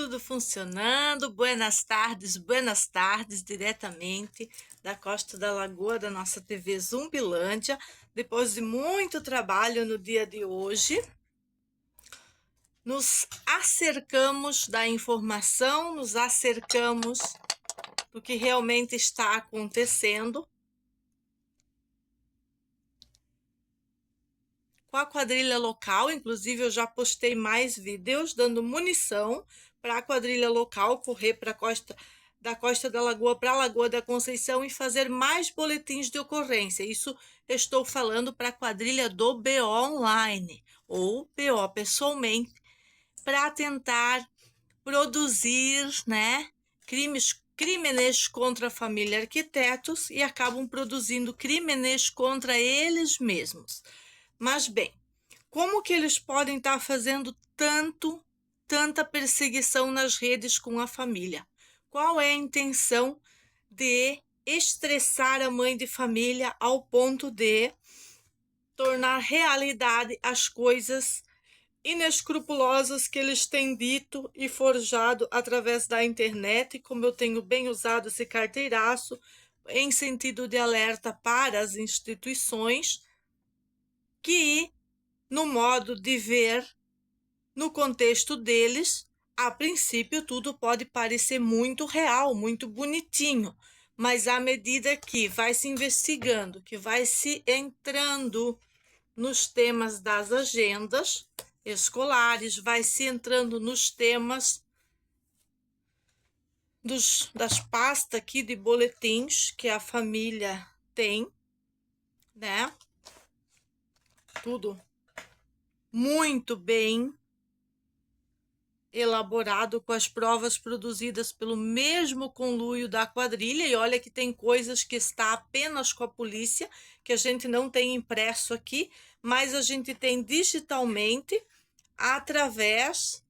tudo funcionando. Buenas tardes, diretamente da Costa da Lagoa da nossa TV Zumbilândia. Depois de muito trabalho no dia de hoje, nos acercamos da informação, nos acercamos do que realmente está acontecendo com a quadrilha local. Inclusive, eu já postei mais vídeos dando munição para a quadrilha local correr para da Costa da Lagoa para a Lagoa da Conceição e fazer mais boletins de ocorrência. Isso eu estou falando para a quadrilha do BO online ou BO pessoalmente, para tentar produzir, crímenes contra a família arquitetos e acabam produzindo crímenes contra eles mesmos. Mas bem, como que eles podem estar fazendo tanta perseguição nas redes com a família? Qual é a intenção de estressar a mãe de família ao ponto de tornar realidade as coisas inescrupulosas que eles têm dito e forjado através da internet? Como eu tenho bem usado esse carteiraço em sentido de alerta para as instituições, que no modo de ver, no contexto deles, a princípio tudo pode parecer muito real, muito bonitinho, mas à medida que vai se investigando, que vai se entrando nos temas das agendas escolares, vai se entrando nos temas das pastas aqui de boletins que a família tem, né? Tudo muito bem elaborado, com as provas produzidas pelo mesmo conluio da quadrilha. E olha que tem coisas que está apenas com a polícia, que a gente não tem impresso aqui, mas a gente tem digitalmente através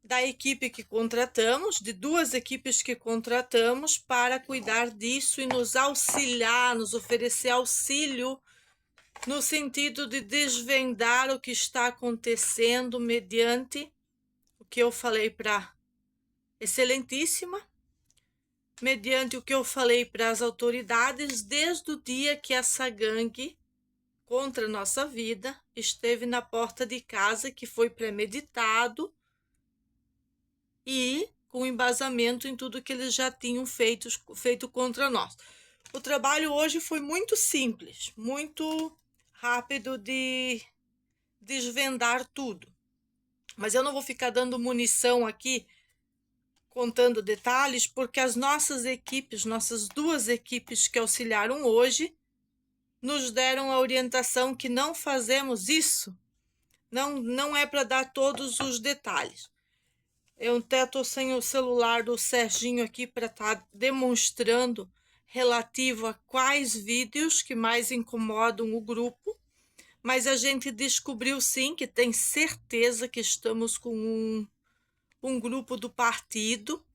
da equipe que contratamos, de 2 equipes que contratamos para cuidar disso e nos auxiliar, nos oferecer auxílio no sentido de desvendar o que está acontecendo mediante o que eu falei para Excelentíssima, mediante o que eu falei para as autoridades desde o dia que essa gangue contra a nossa vida esteve na porta de casa, que foi premeditado e com embasamento em tudo que eles já tinham feito contra nós. O trabalho hoje foi muito simples, muito rápido de desvendar tudo. Mas eu não vou ficar dando munição aqui, contando detalhes, porque as nossas 2 equipes que auxiliaram hoje, nos deram a orientação que não fazemos isso. Não é para dar todos os detalhes. Eu até estou sem o celular do Serginho aqui para estar demonstrando relativo a quais vídeos que mais incomodam o grupo. Mas a gente descobriu sim, que tem certeza que estamos com um grupo do partido,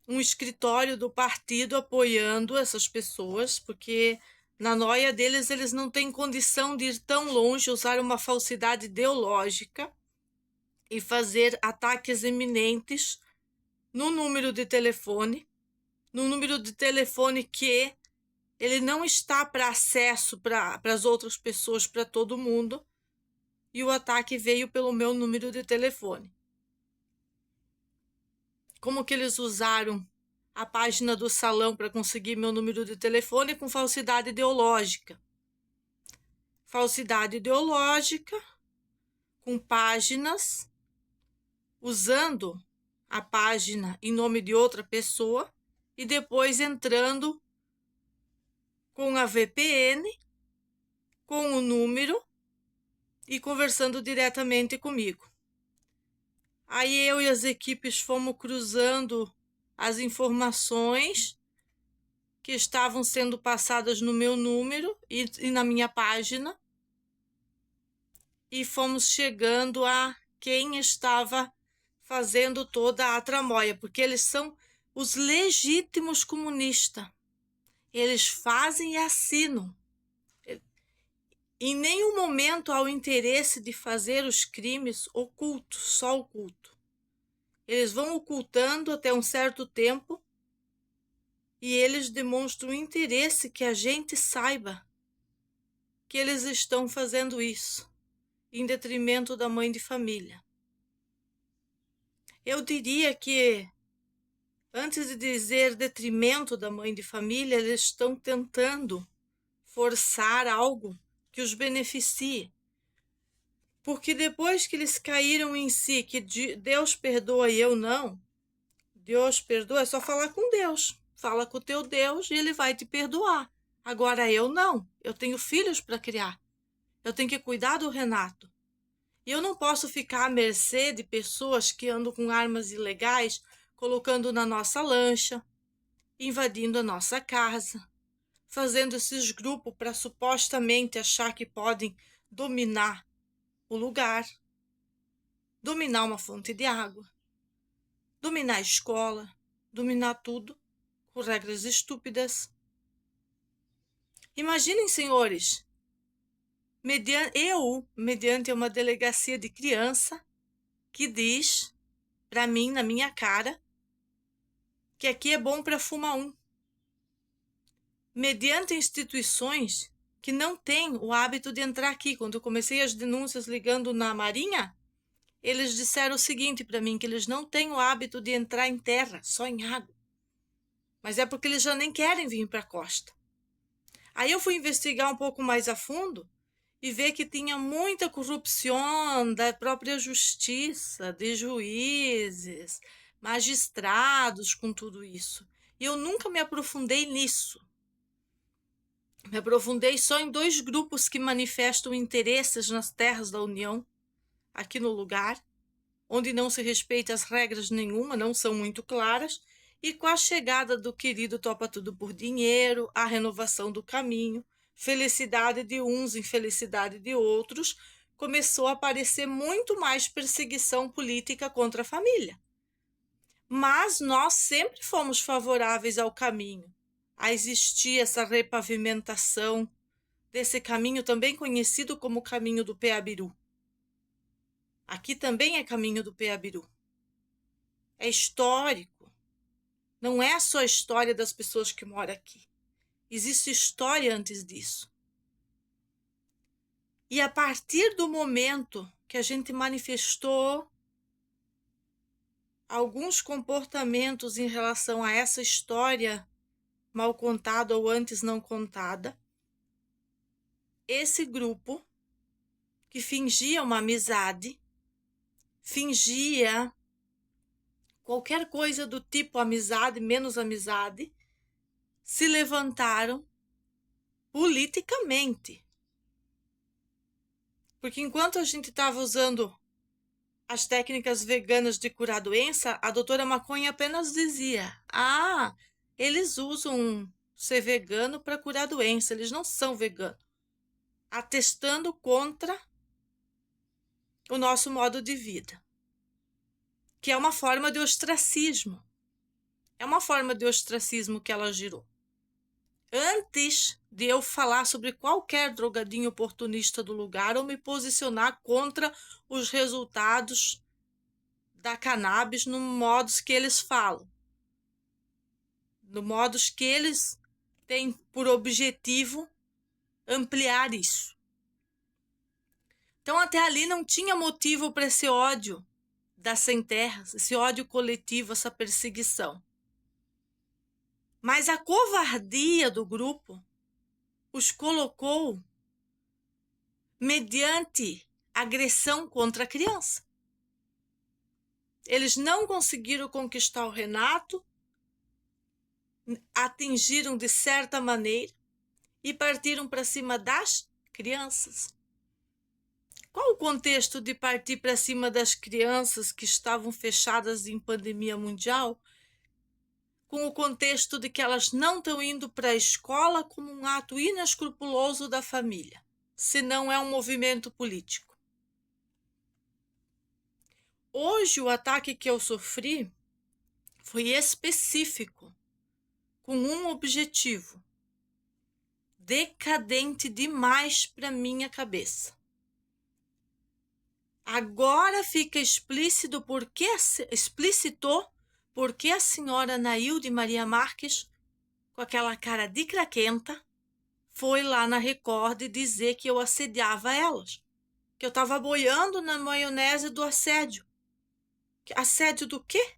um escritório do partido apoiando essas pessoas, porque na noia deles eles não têm condição de ir tão longe, usar uma falsidade ideológica e fazer ataques eminentes no número de telefone, que ele não está para acesso para as outras pessoas, para todo mundo, e o ataque veio pelo meu número de telefone. Como que eles usaram a página do salão para conseguir meu número de telefone? Com falsidade ideológica. Falsidade ideológica, com páginas, usando a página em nome de outra pessoa e depois entrando com a VPN, com o número e conversando diretamente comigo. Aí eu e as equipes fomos cruzando as informações que estavam sendo passadas no meu número e na minha página, e fomos chegando a quem estava fazendo toda a tramóia, porque eles são os legítimos comunistas. Eles fazem e assinam. Em nenhum momento há o interesse de fazer os crimes ocultos, só oculto. Eles vão ocultando até um certo tempo e eles demonstram interesse que a gente saiba que eles estão fazendo isso, em detrimento da mãe de família. Eu diria que, antes de dizer detrimento da mãe de família, eles estão tentando forçar algo que os beneficie. Porque depois que eles caíram em si, que Deus perdoa e eu não, Deus perdoa, é só falar com Deus. Fala com o teu Deus e ele vai te perdoar. Agora eu não, eu tenho filhos para criar. Eu tenho que cuidar do Renato. E eu não posso ficar à mercê de pessoas que andam com armas ilegais, colocando na nossa lancha, invadindo a nossa casa, fazendo esses grupos para supostamente achar que podem dominar o lugar, dominar uma fonte de água, dominar a escola, dominar tudo com regras estúpidas. Imaginem, senhores, mediante uma delegacia de criança, que diz para mim, na minha cara, que aqui é bom para fumar um. Mediante instituições que não têm o hábito de entrar aqui. Quando eu comecei as denúncias ligando na Marinha, eles disseram o seguinte para mim, que eles não têm o hábito de entrar em terra, só em água. Mas é porque eles já nem querem vir para a costa. Aí eu fui investigar um pouco mais a fundo e ver que tinha muita corrupção da própria justiça, de juízes, magistrados com tudo isso. E eu nunca me aprofundei nisso. Me aprofundei só em 2 grupos que manifestam interesses nas terras da União, aqui no lugar, onde não se respeita as regras nenhuma, não são muito claras, e com a chegada do querido Topa Tudo por Dinheiro, a renovação do caminho, felicidade de uns, infelicidade de outros, começou a aparecer muito mais perseguição política contra a família. Mas nós sempre fomos favoráveis ao caminho, a existir essa repavimentação desse caminho também conhecido como caminho do Peabiru. Aqui também é caminho do Peabiru. É histórico. Não é só a história das pessoas que moram aqui. Existe história antes disso. E a partir do momento que a gente manifestou alguns comportamentos em relação a essa história mal contada ou antes não contada, esse grupo que fingia uma amizade, fingia qualquer coisa do tipo amizade, menos amizade, se levantaram politicamente. Porque enquanto a gente estava usando as técnicas veganas de curar a doença, a doutora Maconha apenas dizia: eles usam ser vegano para curar a doença, eles não são veganos. Atestando contra o nosso modo de vida, que é uma forma de ostracismo. É uma forma de ostracismo que ela girou. Antes de eu falar sobre qualquer drogadinho oportunista do lugar ou me posicionar contra os resultados da cannabis no modos que eles falam, no modos que eles têm por objetivo ampliar isso. Então até ali não tinha motivo para esse ódio das sem terras, esse ódio coletivo, essa perseguição. Mas a covardia do grupo os colocou mediante agressão contra a criança. Eles não conseguiram conquistar o Renato, atingiram de certa maneira e partiram para cima das crianças. Qual o contexto de partir para cima das crianças que estavam fechadas em pandemia mundial? Com o contexto de que elas não estão indo para a escola como um ato inescrupuloso da família, se não é um movimento político. Hoje o ataque que eu sofri foi específico, com um objetivo, decadente demais para minha cabeça. Agora fica explícito explicitou porque a senhora Nailde Maria Marques, com aquela cara de craquenta, foi lá na Record dizer que eu assediava elas, que eu estava boiando na maionese do assédio. Assédio do quê?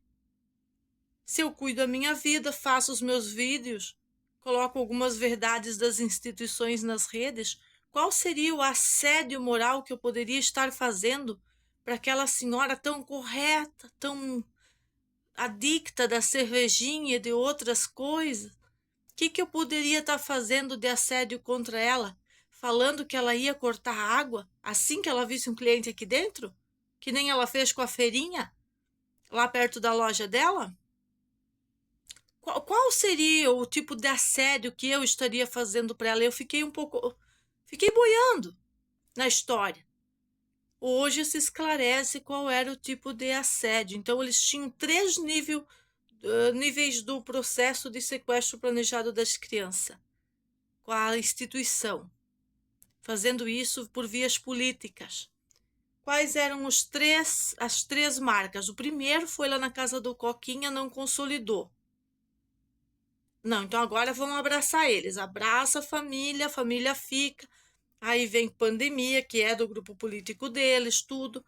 Se eu cuido da minha vida, faço os meus vídeos, coloco algumas verdades das instituições nas redes, qual seria o assédio moral que eu poderia estar fazendo para aquela senhora tão correta, tão adicta da cervejinha e de outras coisas? O que eu poderia estar fazendo de assédio contra ela? Falando que ela ia cortar a água assim que ela visse um cliente aqui dentro? Que nem ela fez com a feirinha, lá perto da loja dela? Qual seria o tipo de assédio que eu estaria fazendo para ela? Eu fiquei fiquei boiando na história. Hoje se esclarece qual era o tipo de assédio. Então, eles tinham 3 níveis do processo de sequestro planejado das crianças, com a instituição, fazendo isso por vias políticas. Quais eram as 3 marcas? O primeiro foi lá na casa do Coquinha, não consolidou. Não, então agora vamos abraçar eles. Abraça a família fica. Aí vem pandemia, que é do grupo político deles, tudo.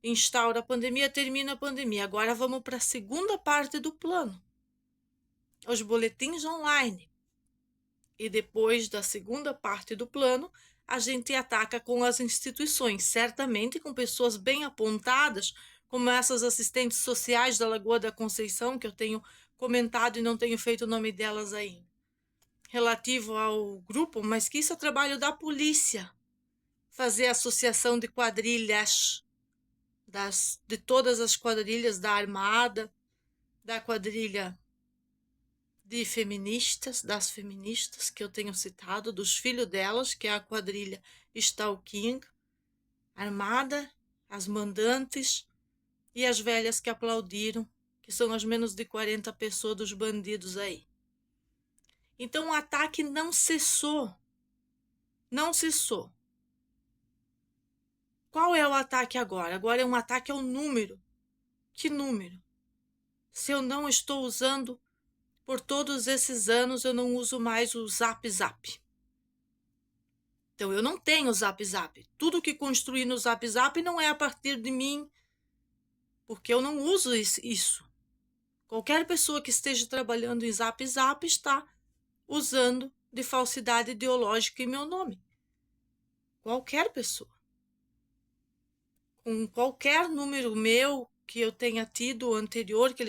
Instaura a pandemia, termina a pandemia. Agora vamos para a segunda parte do plano. Os boletins online. E depois da segunda parte do plano, a gente ataca com as instituições, certamente com pessoas bem apontadas, como essas assistentes sociais da Lagoa da Conceição, que eu tenho comentado e não tenho feito o nome delas ainda, relativo ao grupo, mas que isso é trabalho da polícia, fazer associação de quadrilhas, de todas as quadrilhas da Armada, da quadrilha de feministas, das feministas que eu tenho citado, dos filhos delas, que é a quadrilha Stalking, Armada, as mandantes e as velhas que aplaudiram, que são as menos de 40 pessoas dos bandidos aí. Então o ataque não cessou. Não cessou. Qual é o ataque agora? Agora é um ataque ao número. Que número? Se eu não estou usando, por todos esses anos, eu não uso mais o Zap Zap. Então, eu não tenho Zap Zap. Tudo que construí no Zap Zap não é a partir de mim, porque eu não uso isso. Qualquer pessoa que esteja trabalhando em Zap Zap está usando de falsidade ideológica em meu nome. Qualquer pessoa. Com qualquer número meu que eu tenha tido anterior, que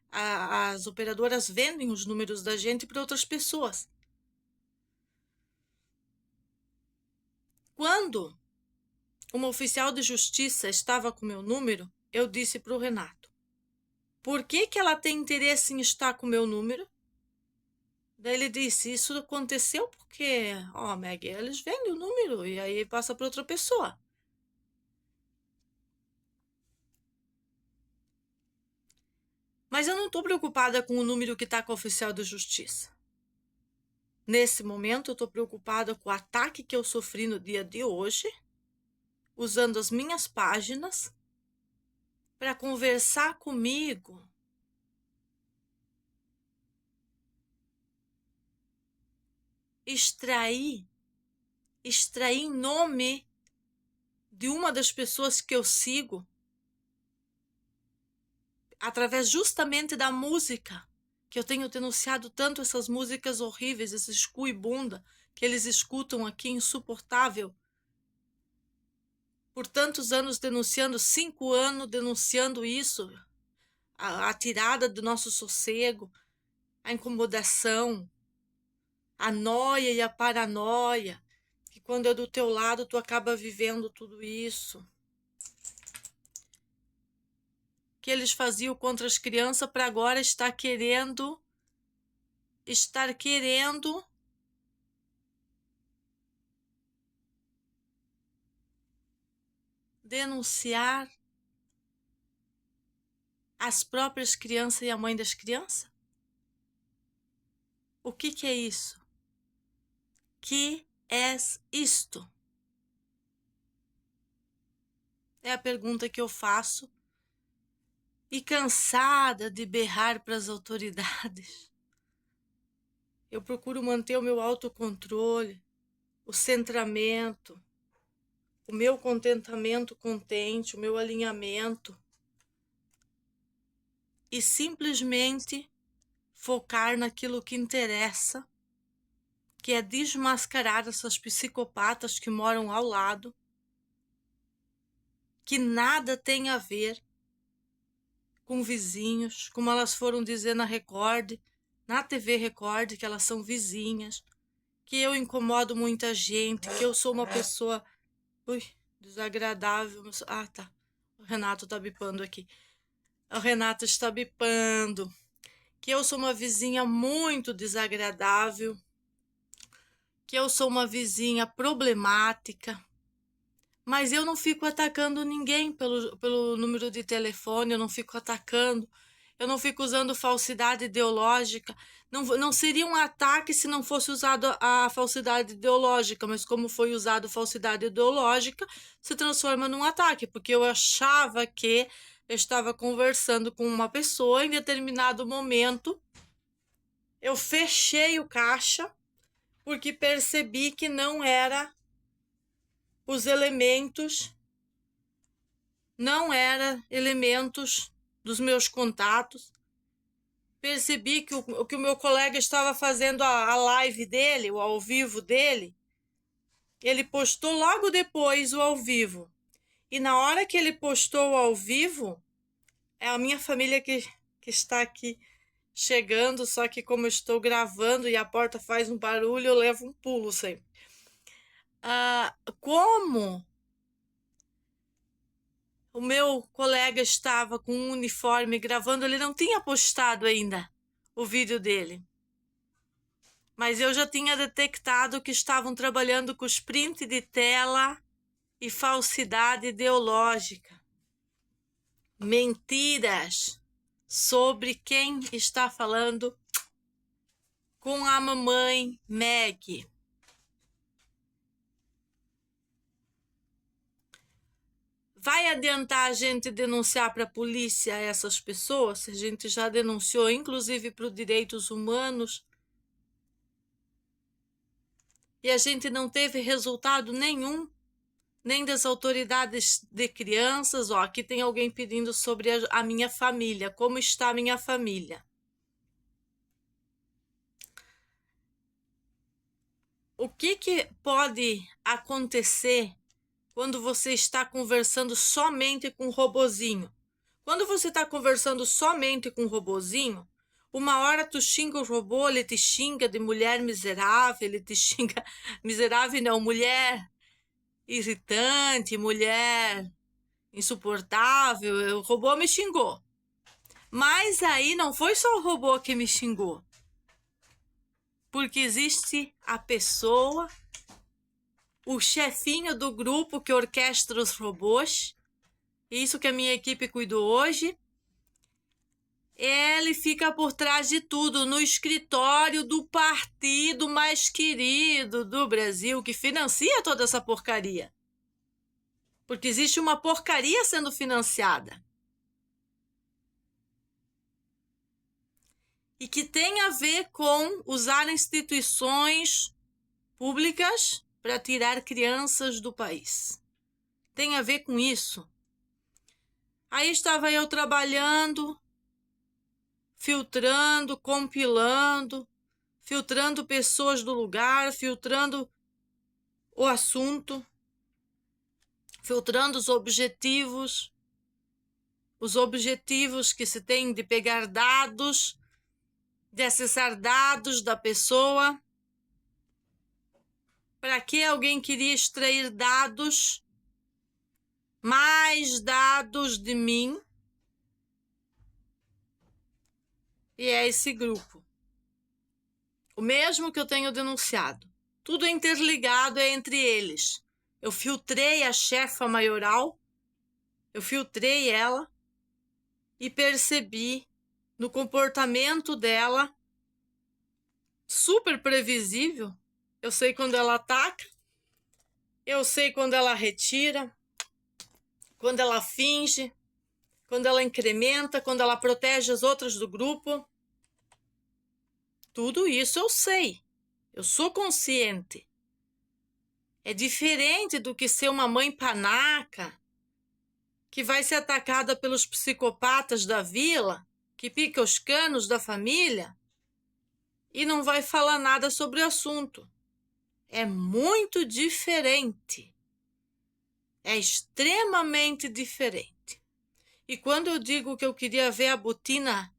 as operadoras vendem os números da gente para outras pessoas. Quando uma oficial de justiça estava com meu número, eu disse para o Renato: por que ela tem interesse em estar com meu número? Daí ele disse: isso aconteceu porque, Meg, eles vendem o número e aí passa para outra pessoa. Mas eu não estou preocupada com o número que está com o oficial de justiça. Nesse momento, eu estou preocupada com o ataque que eu sofri no dia de hoje, usando as minhas páginas para conversar comigo. Extrair em nome de uma das pessoas que eu sigo, através justamente da música, que eu tenho denunciado tanto essas músicas horríveis, esses cu e bunda que eles escutam aqui, insuportável. Por tantos anos denunciando, 5 anos denunciando isso, a tirada do nosso sossego, a incomodação, a noia e a paranoia, que quando é do teu lado tu acaba vivendo tudo isso. Que eles faziam contra as crianças para agora estar querendo denunciar as próprias crianças e a mãe das crianças? O que é isso? Que é isto? É a pergunta que eu faço. E cansada de berrar para as autoridades, eu procuro manter o meu autocontrole, o centramento, o meu contentamento contente, o meu alinhamento, e simplesmente focar naquilo que interessa, que é desmascarar essas psicopatas que moram ao lado, que nada tem a ver com vizinhos, como elas foram dizer na Record, na TV Record, que elas são vizinhas, que eu incomodo muita gente, que eu sou uma pessoa desagradável. Ah, tá. O Renato tá bipando aqui. O Renato está bipando. Que eu sou uma vizinha muito desagradável, que eu sou uma vizinha problemática, mas eu não fico atacando ninguém pelo número de telefone, eu não fico atacando, eu não fico usando falsidade ideológica. Não seria um ataque se não fosse usado a falsidade ideológica, mas como foi usado falsidade ideológica, se transforma num ataque, porque eu achava que eu estava conversando com uma pessoa, em determinado momento eu fechei o caixa, porque percebi que não era os elementos, não era elementos dos meus contatos. Percebi que o meu colega estava fazendo a live dele, o ao vivo dele, ele postou logo depois o ao vivo. E na hora que ele postou o ao vivo, é a minha família que está aqui chegando, só que como eu estou gravando e a porta faz um barulho, eu levo um pulo sempre. Como o meu colega estava com um uniforme gravando, ele não tinha postado ainda o vídeo dele. Mas eu já tinha detectado que estavam trabalhando com sprint de tela e falsidade ideológica. Mentiras sobre quem está falando com a mamãe Meg. Vai adiantar a gente denunciar para a polícia essas pessoas? A gente já denunciou, inclusive para os direitos humanos, e a gente não teve resultado nenhum, nem das autoridades de crianças. Ó, aqui tem alguém pedindo sobre a minha família, como está a minha família. O que pode acontecer quando você está conversando somente com um robozinho? Quando você está conversando somente com um robozinho, uma hora tu xinga o robô, ele te xinga de mulher miserável, ele te xinga... Miserável não, mulher irritante, mulher insuportável. O robô me xingou. Mas aí não foi só o robô que me xingou. Porque existe a pessoa, o chefinho do grupo que orquestra os robôs, isso que a minha equipe cuidou hoje. Ele fica por trás de tudo, no escritório do partido mais querido do Brasil, que financia toda essa porcaria. Porque existe uma porcaria sendo financiada. E que tem a ver com usar instituições públicas para tirar crianças do país. Tem a ver com isso. Aí estava eu trabalhando, filtrando, compilando, filtrando pessoas do lugar, filtrando o assunto, filtrando os objetivos que se tem de pegar dados, de acessar dados da pessoa. Para que alguém queria extrair dados, mais dados de mim? E é esse grupo. O mesmo que eu tenho denunciado. Tudo interligado é entre eles. Eu filtrei a chefa maioral, eu filtrei ela e percebi no comportamento dela, super previsível. Eu sei quando ela ataca, eu sei quando ela retira, quando ela finge, quando ela incrementa, quando ela protege as outras do grupo. Tudo isso eu sei. Eu sou consciente. É diferente do que ser uma mãe panaca que vai ser atacada pelos psicopatas da vila, que pica os canos da família e não vai falar nada sobre o assunto. É muito diferente. É extremamente diferente. E quando eu digo que eu queria ver a botina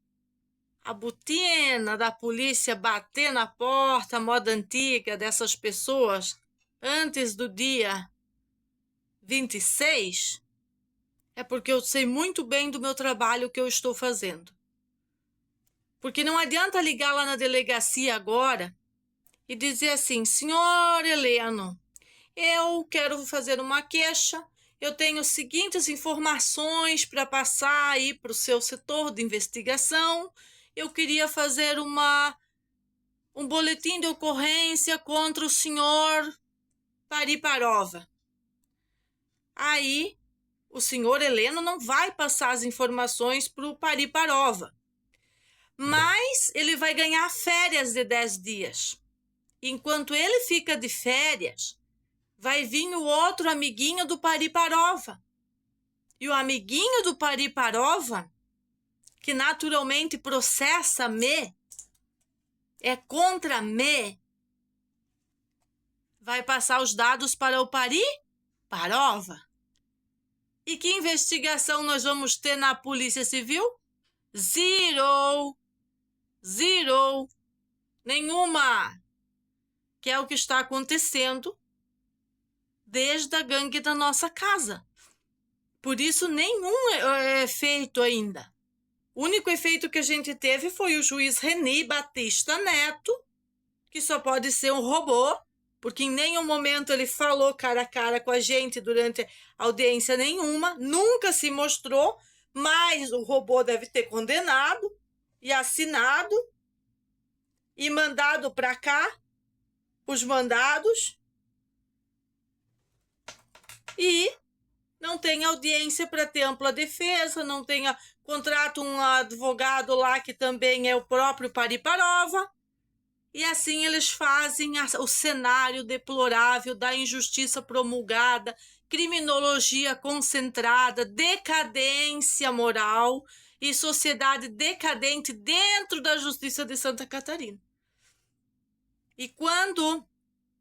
da polícia bater na porta, moda antiga dessas pessoas, antes do dia 26, é porque eu sei muito bem do meu trabalho que eu estou fazendo. Porque não adianta ligar lá na delegacia agora e dizer assim: senhor Heleno, eu quero fazer uma queixa, eu tenho as seguintes informações para passar aí para o seu setor de investigação, eu queria fazer um boletim de ocorrência contra o senhor Pariparova. Aí o senhor Heleno não vai passar as informações para o Pariparova, mas ele vai ganhar férias de 10 dias. Enquanto ele fica de férias, vai vir o outro amiguinho do Pariparova. E o amiguinho do Pariparova, que naturalmente processa me, é contra me, vai passar os dados para o Pariparova. E que investigação nós vamos ter na Polícia Civil? Zero. Nenhuma. Que é o que está acontecendo desde a gangue da nossa casa. Por isso, nenhum efeito ainda. O único efeito que a gente teve foi o juiz Reni Batista Neto, que só pode ser um robô, porque em nenhum momento ele falou cara a cara com a gente durante audiência nenhuma, nunca se mostrou, mas o robô deve ter condenado e assinado e mandado para cá os mandados, e não tem audiência para ter ampla defesa, não tem contrata um advogado lá que também é o próprio Pariparova, e assim eles fazem o cenário deplorável da injustiça promulgada, criminologia concentrada, decadência moral e sociedade decadente dentro da Justiça de Santa Catarina. E quando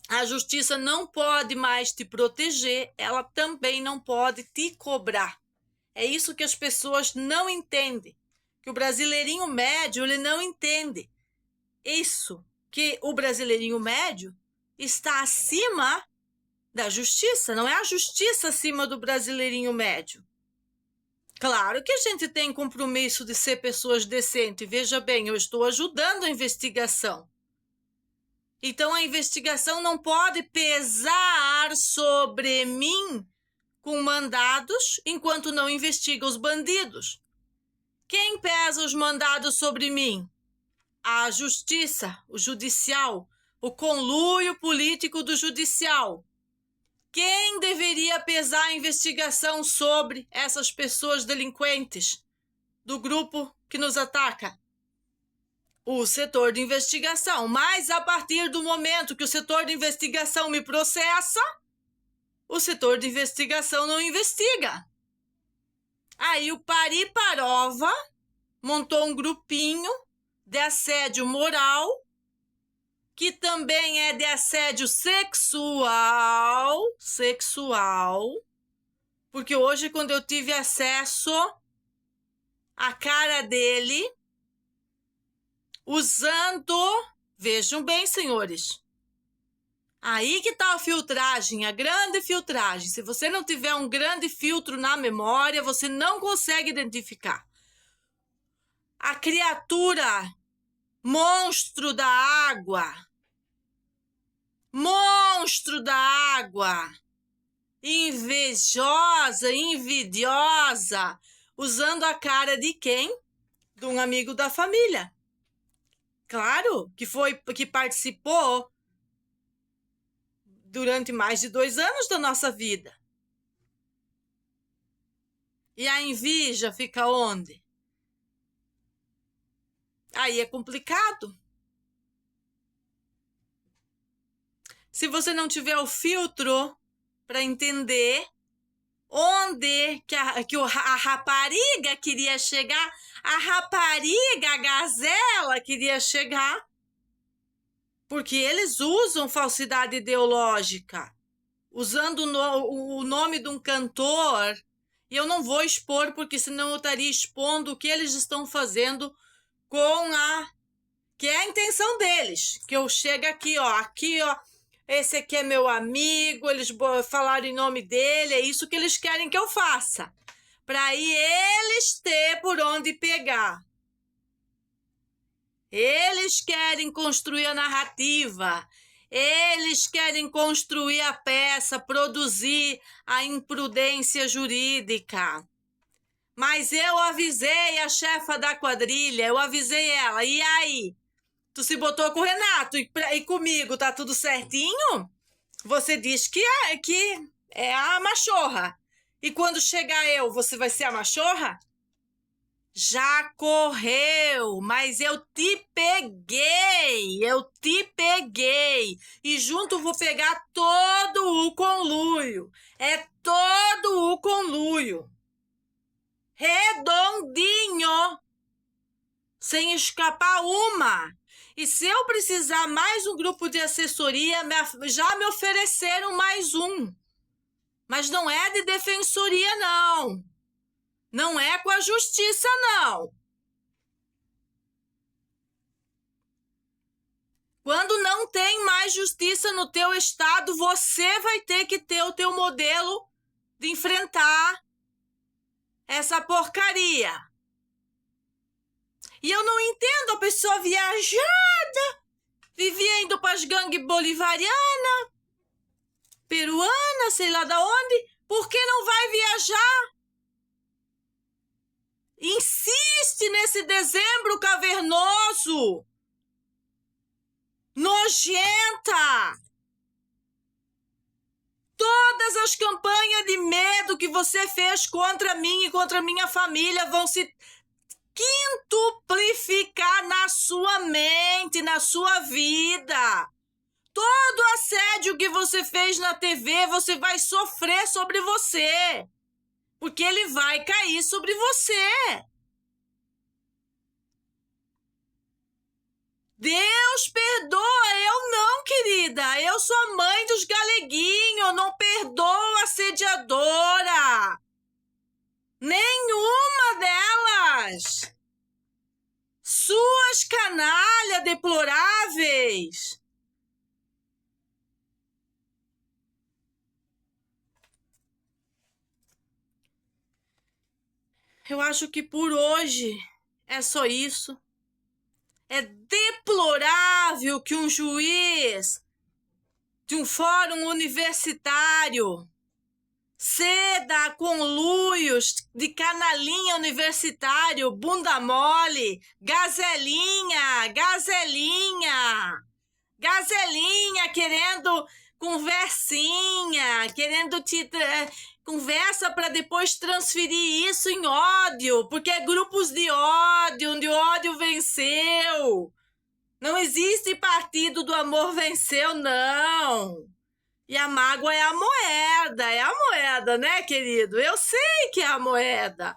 a justiça não pode mais te proteger, ela também não pode te cobrar. É isso que as pessoas não entendem, que o brasileirinho médio ele não entende. Isso, que o brasileirinho médio está acima da justiça, não é a justiça acima do brasileirinho médio. Claro que a gente tem compromisso de ser pessoas decentes. Veja bem, eu estou ajudando a investigação. Então, a investigação não pode pesar sobre mim com mandados enquanto não investiga os bandidos. Quem pesa os mandados sobre mim? A justiça, o judicial, o conluio político do judicial. Quem deveria pesar a investigação sobre essas pessoas delinquentes do grupo que nos ataca? O setor de investigação. Mas a partir do momento que o setor de investigação me processa, o setor de investigação não investiga. Aí o Pariparova montou um grupinho de assédio moral, que também é de assédio sexual, porque hoje, quando eu tive acesso à cara dele, usando, vejam bem, senhores, aí que está a filtragem, a grande filtragem. Se você não tiver um grande filtro na memória, você não consegue identificar. A criatura, monstro da água, invejosa, invidiosa, usando a cara de quem? De um amigo da família. Claro, que participou durante mais de 2 anos da nossa vida. E a inveja fica onde? Aí é complicado. Se você não tiver o filtro para entender onde que a rapariga queria chegar, a rapariga, a gazela queria chegar, porque eles usam falsidade ideológica, usando o nome de um cantor, e eu não vou expor, porque senão eu estaria expondo o que eles estão fazendo com que é a intenção deles, que eu chego aqui, ó, esse aqui é meu amigo, eles falaram em nome dele, é isso que eles querem que eu faça, para aí eles ter por onde pegar. Eles querem construir a narrativa, eles querem construir a peça, produzir a imprudência jurídica. Mas eu avisei a chefa da quadrilha, eu avisei ela, e aí? Tu se botou com o Renato e comigo tá tudo certinho? Você diz que é a machorra. E quando chegar eu, você vai ser a machorra? Já correu, mas eu te peguei. E junto vou pegar todo o conluio. É todo o conluio. Redondinho. Sem escapar uma. E se eu precisar mais um grupo de assessoria, já me ofereceram mais um. Mas não é de defensoria, não. Não é com a justiça, não. Quando não tem mais justiça no teu estado, você vai ter que ter o teu modelo de enfrentar essa porcaria. E eu não entendo a pessoa viajada, vivia indo para as gangues bolivariana, peruana, sei lá da onde, por que não vai viajar? Insiste nesse dezembro cavernoso, nojenta. Todas as campanhas de medo que você fez contra mim e contra minha família vão se quintuplificar na sua mente, na sua vida. Todo assédio que você fez na TV, você vai sofrer sobre você. Porque ele vai cair sobre você. Deus perdoa, eu não, querida. Eu sou a mãe dos galeguinhos, eu não perdoo a assediadora. Nenhuma delas. Suas canalhas deploráveis. Eu acho que por hoje é só isso. É deplorável que um juiz de um fórum universitário ceda conluios de canalinha universitário, bunda mole, gazelinha querendo conversinha, querendo conversa para depois transferir isso em ódio, porque é grupos de ódio, onde o ódio venceu. Não existe partido do amor venceu, não. E a mágoa é a moeda, né, querido? Eu sei que é a moeda.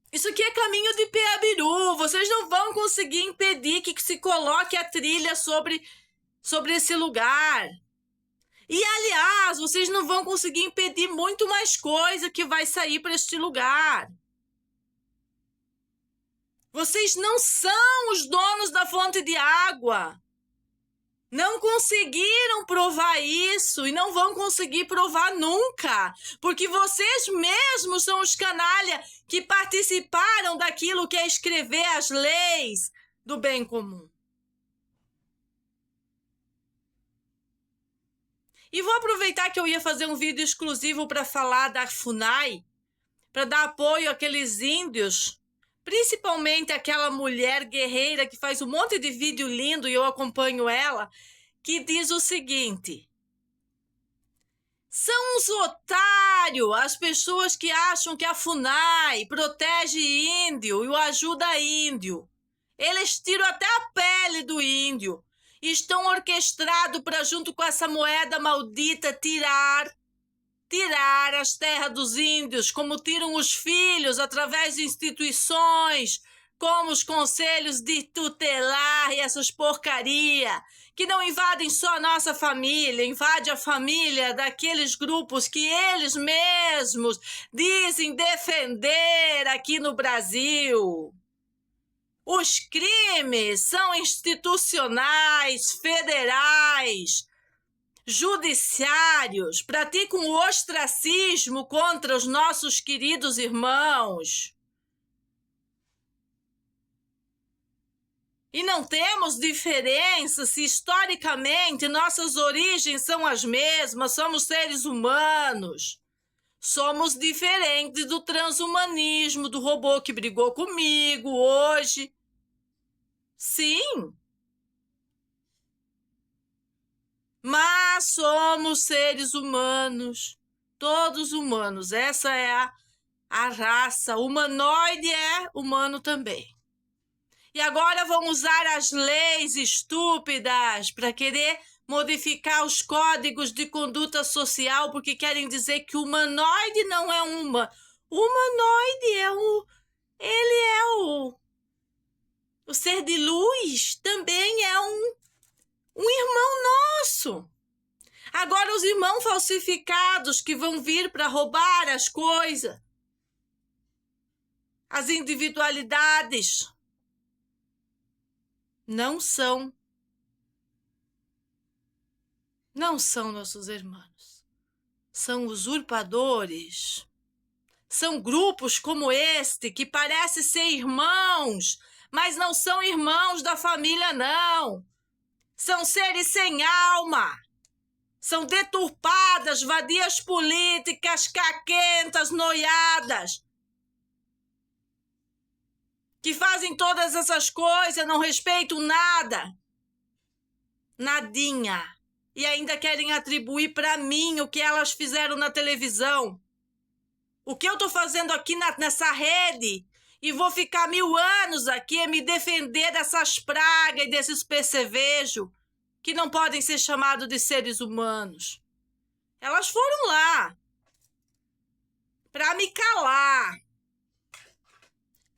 Isso aqui é caminho de Peabiru. Vocês não vão conseguir impedir que se coloque a trilha sobre esse lugar. E, aliás, vocês não vão conseguir impedir muito mais coisa que vai sair para este lugar. Vocês não são os donos da fonte de água. Não conseguiram provar isso e não vão conseguir provar nunca, porque vocês mesmos são os canalha que participaram daquilo que é escrever as leis do bem comum. E vou aproveitar que eu ia fazer um vídeo exclusivo para falar da FUNAI, para dar apoio àqueles índios, principalmente aquela mulher guerreira que faz um monte de vídeo lindo e eu acompanho ela, que diz o seguinte: São uns otários as pessoas que acham que a FUNAI protege índio e o ajuda índio. Eles tiram até a pele do índio. Estão orquestrados para, junto com essa moeda maldita, tirar as terras dos índios, como tiram os filhos através de instituições, como os conselhos de tutelar e essas porcaria, que não invadem só a nossa família, invade a família daqueles grupos que eles mesmos dizem defender aqui no Brasil. Os crimes são institucionais, federais, judiciários, praticam o ostracismo contra os nossos queridos irmãos. E não temos diferença se historicamente nossas origens são as mesmas, somos seres humanos. Somos diferentes do transhumanismo, do robô que brigou comigo hoje. Sim. Mas somos seres humanos, todos humanos. Essa é a raça. Humanoide é humano também. E agora vão usar as leis estúpidas para querer modificar os códigos de conduta social, porque querem dizer que o humanoide não é um humano. O humanoide o ser de luz também é um irmão nosso. Agora os irmãos falsificados que vão vir para roubar as coisas, as individualidades, não são nossos irmãos. São usurpadores. São grupos como este que parecem ser irmãos, mas não são irmãos da família, não. São seres sem alma. São deturpadas, vadias políticas, caquentas, noiadas, que fazem todas essas coisas, não respeitam nada. Nadinha. E ainda querem atribuir para mim o que elas fizeram na televisão. O que eu estou fazendo aqui nessa rede, e vou ficar 1000 anos aqui a me defender dessas pragas e desses percevejos que não podem ser chamados de seres humanos. Elas foram lá para me calar.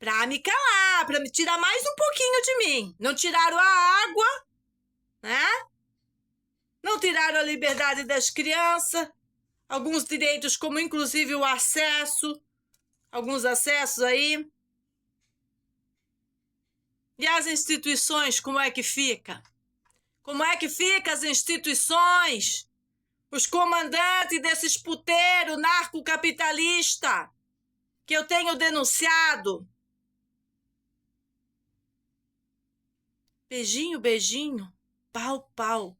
Para me tirar mais um pouquinho de mim. Não tiraram a água, né? Não tiraram a liberdade das crianças, alguns direitos, como inclusive o acesso, alguns acessos aí. E as instituições, como é que fica? Como é que ficam as instituições? Os comandantes desses puteiros narcocapitalistas que eu tenho denunciado. Beijinho, beijinho, pau, pau.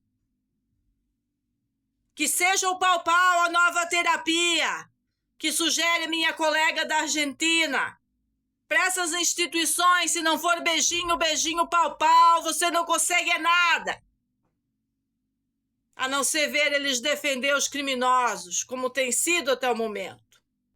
Que seja o pau, pau a nova terapia que sugere minha colega da Argentina. Para essas instituições, se não for beijinho, beijinho, pau, pau, você não consegue nada. A não ser ver eles defender os criminosos, como tem sido até o momento.